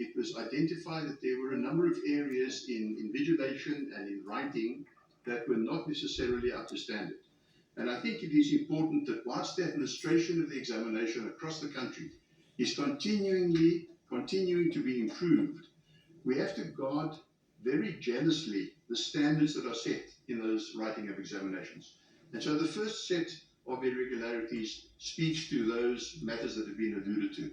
it was identified that there were a number of areas in invigilation and in writing that were not necessarily up to standard. And I think it is important that whilst the administration of the examination across the country is continuing to be improved, we have to guard very jealously the standards that are set in those writing of examinations. And so the first set of irregularities speaks to those matters that have been alluded to.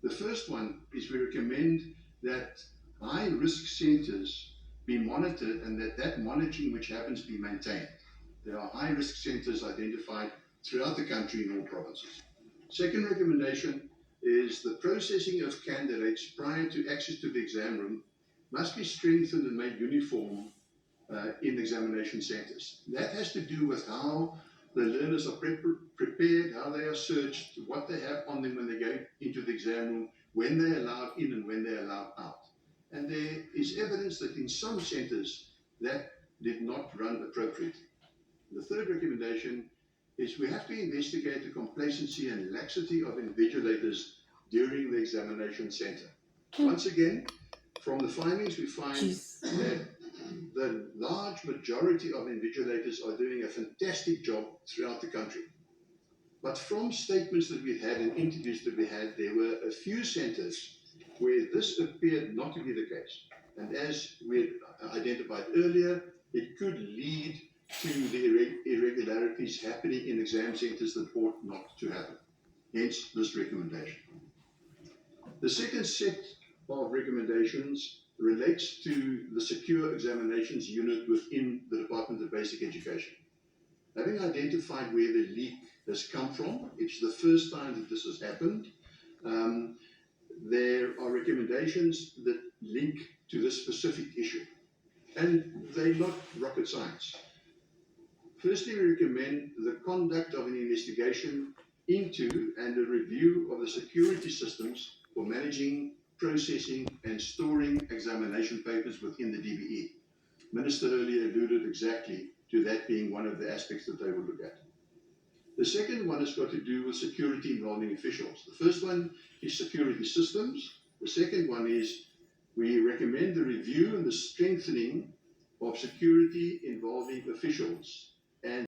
The first one is we recommend that high-risk centres be monitored and that monitoring which happens be maintained. There are high-risk centres identified throughout the country in all provinces. Second recommendation is the processing of candidates prior to access to the exam room must be strengthened and made uniform in examination centres. That has to do with how the learners are prepared, how they are searched, what they have on them when they go into the exam room, when they're allowed in and when they're allowed out. And there is evidence that in some centres that did not run appropriately. The third recommendation is we have to investigate the complacency and laxity of invigilators during the examination centre. Once again, from the findings we find that the large majority of invigilators are doing a fantastic job throughout the country. But from statements that we've had and interviews that we had, there were a few centres where this appeared not to be the case. And as we had identified earlier, it could lead to the irregularities happening in exam centres that ought not to happen. Hence this recommendation. The second set of recommendations relates to the secure examinations unit within the Department of Basic Education. Having identified where the leak has come from, it's the first time that this has happened. There are recommendations that link to this specific issue, and they're not rocket science. Firstly, we recommend the conduct of an investigation into and a review of the security systems for managing, processing and storing examination papers within the DBE. Minister earlier alluded exactly to that being one of the aspects that they will look at. The second one has got to do with security involving officials. The first one is security systems. The second one is we recommend the review and the strengthening of security involving officials. And